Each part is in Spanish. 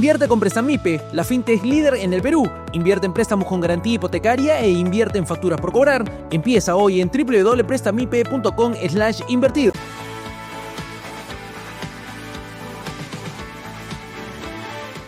Invierte con Prestamipe, la fintech líder en el Perú. Invierte en préstamos con garantía hipotecaria e invierte en facturas por cobrar. Empieza hoy en www.prestamipe.com/invertir.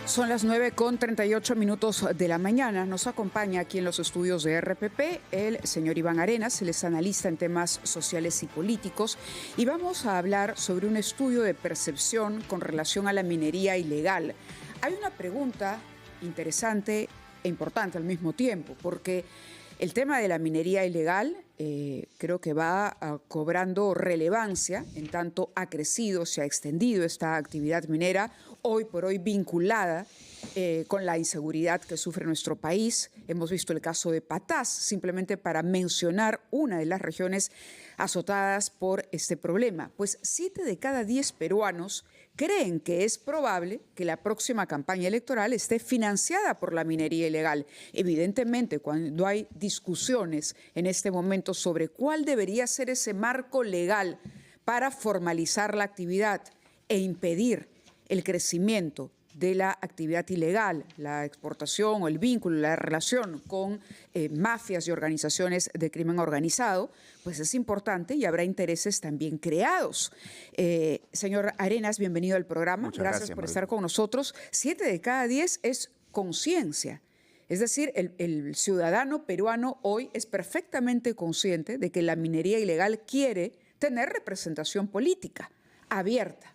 Son las 9:38 de la mañana. Nos acompaña aquí en los estudios de RPP el señor Iván Arenas, él es analista en temas sociales y políticos, y vamos a hablar sobre un estudio de percepción con relación a la minería ilegal. Hay una pregunta interesante e importante al mismo tiempo, porque el tema de la minería ilegal creo que va cobrando relevancia, en tanto ha crecido, se ha extendido esta actividad minera, hoy por hoy vinculada con la inseguridad que sufre nuestro país. Hemos visto el caso de Patás, simplemente para mencionar una de las regiones azotadas por este problema. Pues 7 de cada 10 peruanos creen que es probable que la próxima campaña electoral esté financiada por la minería ilegal. Evidentemente, cuando hay discusiones en este momento sobre cuál debería ser ese marco legal para formalizar la actividad e impedir el crecimiento de la actividad ilegal, la exportación o el vínculo, la relación con mafias y organizaciones de crimen organizado, pues es importante y habrá intereses también creados. Señor Arenas, bienvenido al programa. Muchas gracias por estar con nosotros. 7 de cada 10 es conciencia. Es decir, el ciudadano peruano hoy es perfectamente consciente de que la minería ilegal quiere tener representación política abierta.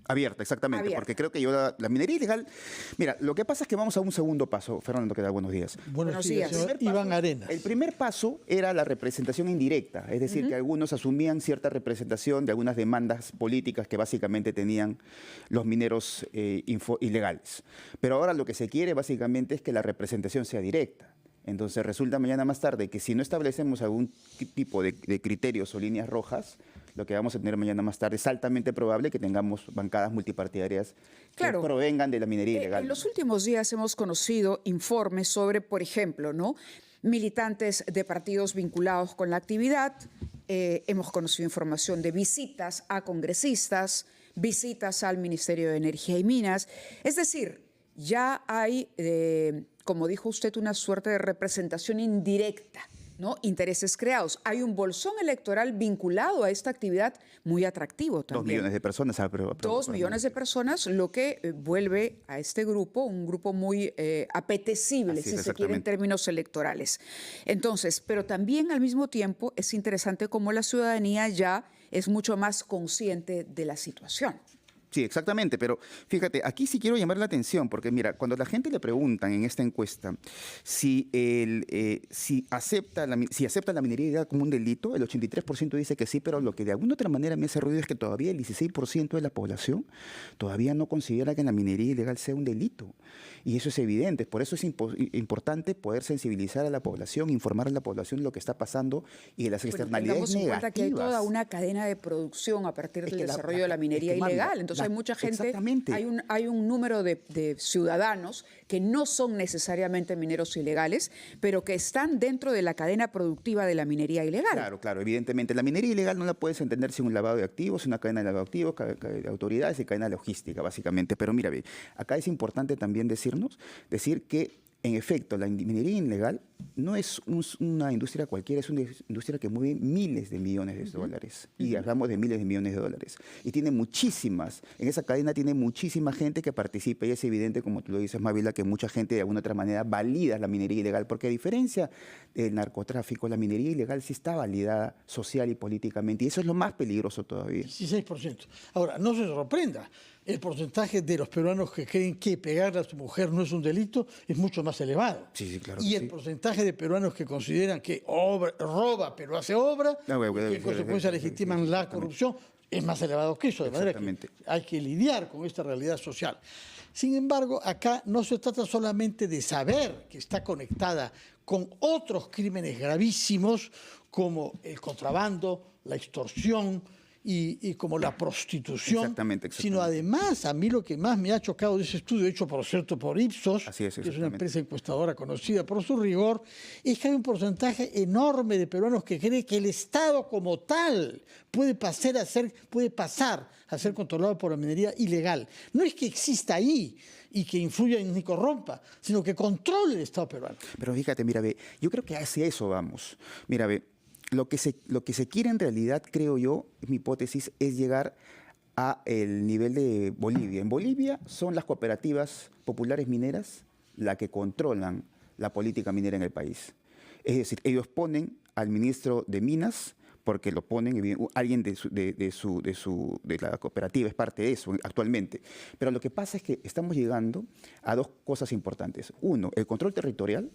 Abierta, exactamente, Abierta. porque creo que la minería ilegal... Mira, lo que pasa es que vamos a un segundo paso. Fernando, ¿qué tal? Buenos días. Buenos días, señor Iván Arenas. El primer paso era la representación indirecta, es decir, que algunos asumían cierta representación de algunas demandas políticas que básicamente tenían los mineros ilegales. Pero ahora lo que se quiere básicamente es que la representación sea directa. Entonces resulta mañana más tarde que si no establecemos algún tipo de criterios o líneas rojas, lo que vamos a tener mañana más tarde es altamente probable que tengamos bancadas multipartidarias que provengan de la minería ilegal. En los últimos días hemos conocido informes sobre, por ejemplo, militantes de partidos vinculados con la actividad. Hemos conocido información de visitas a congresistas, visitas al Ministerio de Energía y Minas. Es decir, ya hay, como dijo usted, una suerte de representación indirecta, intereses creados. Hay un bolsón electoral vinculado a esta actividad muy atractivo también. 2 millones de personas. 2 millones de personas, lo que vuelve a este grupo un grupo muy apetecible, si se quiere, en términos electorales. Entonces, pero también al mismo tiempo es interesante cómo la ciudadanía ya es mucho más consciente de la situación. Sí, exactamente, pero fíjate, aquí sí quiero llamar la atención, porque mira, cuando la gente le preguntan en esta encuesta si acepta la minería ilegal como un delito, el 83% dice que sí, pero lo que de alguna otra manera me hace ruido es que todavía el 16% de la población todavía no considera que la minería ilegal sea un delito. Y eso es evidente, por eso es importante poder sensibilizar a la población, informar a la población de lo que está pasando y de las externalidades negativas. Tengamos en cuenta que hay toda una cadena de producción a partir del desarrollo de la minería ilegal. Entonces hay mucha gente, hay un número de ciudadanos que no son necesariamente mineros ilegales, pero que están dentro de la cadena productiva de la minería ilegal. Claro, evidentemente. La minería ilegal no la puedes entender sin un lavado de activos, una cadena de lavado de activos, de autoridades y cadena logística, básicamente. Pero mira, acá es importante también decir que, en efecto, la minería ilegal no es una industria cualquiera, es una industria que mueve miles de millones de dólares. Y hablamos de miles de millones de dólares. Y tiene en esa cadena tiene muchísima gente que participa. Y es evidente, como tú lo dices, Mávila, que mucha gente de alguna otra manera valida la minería ilegal. Porque a diferencia del narcotráfico, la minería ilegal sí está validada social y políticamente. Y eso es lo más peligroso todavía. 16%. Ahora, no se sorprenda. El porcentaje de los peruanos que creen que pegarle a su mujer no es un delito es mucho más elevado. Sí, claro. Y el porcentaje de peruanos que consideran que roba pero hace obra, y que en consecuencia legitiman la corrupción, es más elevado que eso. De manera que hay que lidiar con esta realidad social. Sin embargo, acá no se trata solamente de saber que está conectada con otros crímenes gravísimos como el contrabando, la extorsión y como la prostitución, exactamente. Sino además, a mí lo que más me ha chocado de ese estudio, hecho por cierto por Ipsos, que es una empresa encuestadora conocida por su rigor, es que hay un porcentaje enorme de peruanos que cree que el Estado como tal puede pasar a ser controlado por la minería ilegal. No es que exista ahí y que influya ni corrompa, sino que controle el Estado peruano. Pero fíjate, mira, ve, yo creo que hacia eso vamos. Mira, ve, lo que se quiere en realidad, creo yo, mi hipótesis, es llegar a el nivel de Bolivia. En Bolivia son las cooperativas populares mineras las que controlan la política minera en el país. Es decir, ellos ponen al ministro de Minas, porque lo ponen, alguien de la cooperativa es parte de eso actualmente. Pero lo que pasa es que estamos llegando a dos cosas importantes. Uno, el control territorial,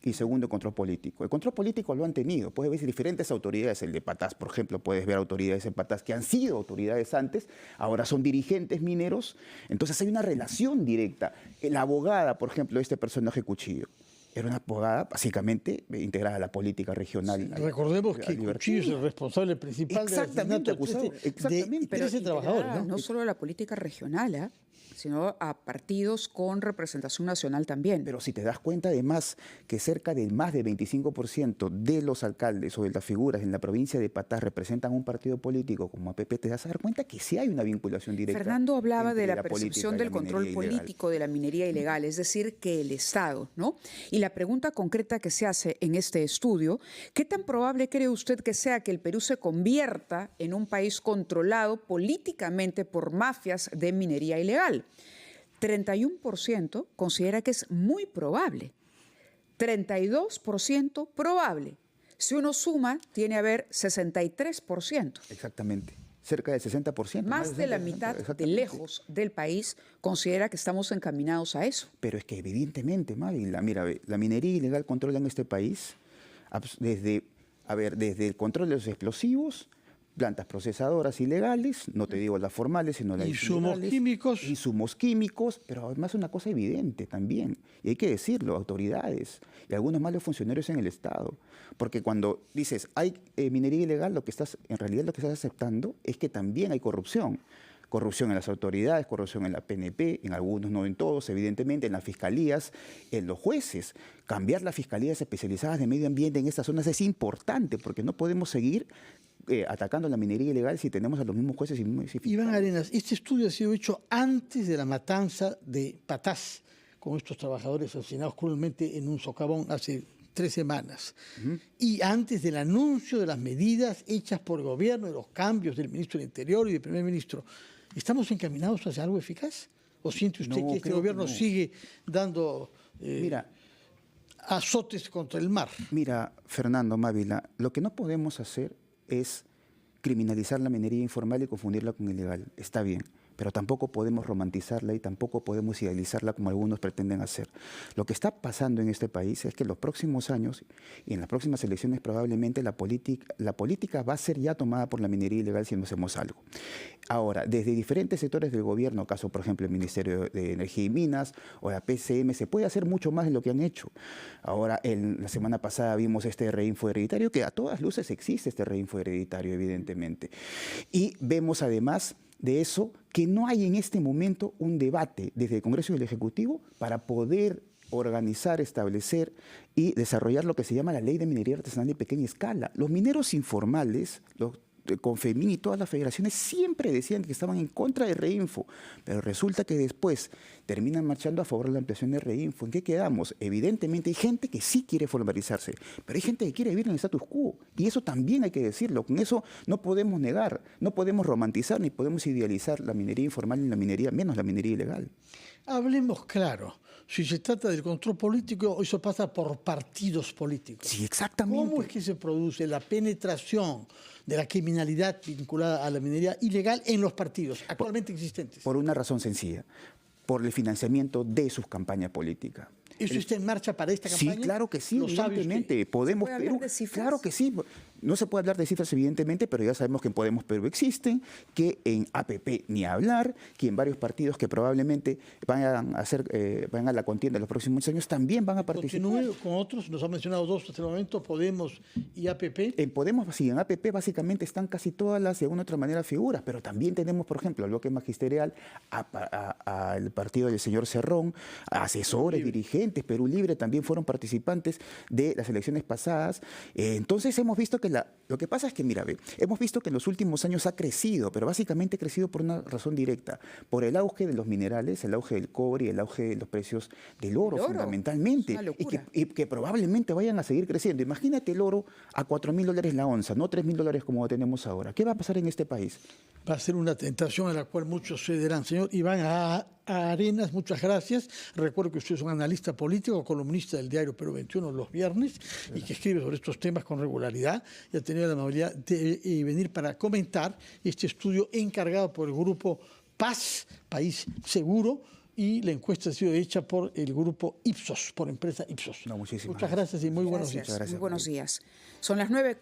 y segundo, el control político. El control político lo han tenido. Puedes ver diferentes autoridades, el de Patás, por ejemplo, puedes ver autoridades en Patás que han sido autoridades antes, ahora son dirigentes mineros. Entonces hay una relación directa. La abogada, por ejemplo, de este personaje Cuchillo, era una abogada básicamente integrada a la política regional. Sí, recordemos que Cuchillo es el responsable principal del asesinato de 13 trabajadores. No solo de la política regional, sino a partidos con representación nacional también. Pero si te das cuenta además que cerca del más del 25% de los alcaldes o de las figuras en la provincia de Patás representan un partido político como APP, te das a dar cuenta que sí hay una vinculación directa. Fernando hablaba de la percepción del control político de la minería ilegal, es decir, que el Estado, ¿no? Y la pregunta concreta que se hace en este estudio, ¿qué tan probable cree usted que sea que el Perú se convierta en un país controlado políticamente por mafias de minería ilegal? 31% considera que es muy probable, 32% probable. Si uno suma, tiene a ver 63%. Exactamente, cerca del 60%. Más de la mitad de lejos del país considera que estamos encaminados a eso. Pero es que evidentemente, Mávila, mira, la minería ilegal controla en este país desde el control de los explosivos, plantas procesadoras ilegales, no te digo las formales, sino las ilegales. Insumos químicos, pero además una cosa evidente también, y hay que decirlo, autoridades y algunos malos funcionarios en el Estado. Porque cuando dices hay minería ilegal, en realidad lo que estás aceptando es que también hay corrupción. Corrupción en las autoridades, corrupción en la PNP, en algunos, no en todos, evidentemente, en las fiscalías, en los jueces. Cambiar las fiscalías especializadas de medio ambiente en estas zonas es importante, porque no podemos seguir atacando la minería ilegal si tenemos a los mismos jueces y mismos fiscales. Iván Arenas, este estudio ha sido hecho antes de la matanza de Patás, con estos trabajadores asesinados cruelmente en un socavón hace 3 semanas. Y antes del anuncio de las medidas hechas por el gobierno, de los cambios del ministro del Interior y del primer ministro. ¿Estamos encaminados hacia algo eficaz? ¿O siente usted que este gobierno sigue dando azotes contra el mar? Mira, Fernando, Mávila, lo que no podemos hacer es criminalizar la minería informal y confundirla con ilegal. Está bien, pero tampoco podemos romantizarla y tampoco podemos idealizarla como algunos pretenden hacer. Lo que está pasando en este país es que en los próximos años y en las próximas elecciones probablemente la política va a ser ya tomada por la minería ilegal si no hacemos algo. Ahora, desde diferentes sectores del gobierno, caso por ejemplo el Ministerio de Energía y Minas o la PCM, se puede hacer mucho más de lo que han hecho. Ahora, la semana pasada vimos este reinfo hereditario, que a todas luces existe este reinfo hereditario, evidentemente. Y vemos además de eso que no hay en este momento un debate desde el Congreso y el Ejecutivo para poder organizar, establecer y desarrollar lo que se llama la Ley de Minería Artesanal de Pequeña Escala. Los mineros informales, Confemin y todas las federaciones siempre decían que estaban en contra de Reinfo, pero resulta que después terminan marchando a favor de la ampliación de Reinfo. ¿En qué quedamos? Evidentemente hay gente que sí quiere formalizarse, pero hay gente que quiere vivir en el status quo, y eso también hay que decirlo. Con eso no podemos negar, no podemos romantizar ni podemos idealizar la minería informal ni la minería, menos la minería ilegal. Hablemos claro. Si se trata del control político, eso pasa por partidos políticos. Sí, exactamente. ¿Cómo es que se produce la penetración de la criminalidad vinculada a la minería ilegal en los partidos actualmente existentes? Por una razón sencilla, por el financiamiento de sus campañas políticas. ¿Eso está en marcha para esta campaña? Sí, claro que sí, evidentemente. Podemos, ¿Se puede hablar de cifras? Claro que sí. No se puede hablar de cifras, evidentemente, pero ya sabemos que en Podemos Perú existen, que en APP ni hablar, que en varios partidos que probablemente van a la contienda en los próximos años también van a participar. Continúe con otros, nos han mencionado dos hasta el momento, Podemos y APP. En Podemos, sí, en APP básicamente están casi todas las, de alguna u otra manera, figuras, pero también tenemos, por ejemplo, al bloque magisterial, al partido del señor Cerrón, a asesores, dirigentes, Perú Libre también fueron participantes de las elecciones pasadas. Entonces hemos visto que lo que pasa es que, mira, hemos visto que en los últimos años ha crecido, pero básicamente ha crecido por una razón directa, por el auge de los minerales, el auge del cobre y el auge de los precios del oro, fundamentalmente, y que probablemente vayan a seguir creciendo. Imagínate el oro a $4.000 la onza, no $3.000 como tenemos ahora. ¿Qué va a pasar en este país? Va a ser una tentación a la cual muchos cederán. Señor Iván Arenas, muchas gracias. Recuerdo que usted es un analista político, columnista del diario Perú 21 los viernes y que escribe sobre estos temas con regularidad y ha tenido la amabilidad de venir para comentar este estudio encargado por el grupo Paz, País Seguro, y la encuesta ha sido hecha por el grupo Ipsos, por empresa Ipsos. Muchas gracias y muy buenos días. Muy buenos días. Son las 9:00.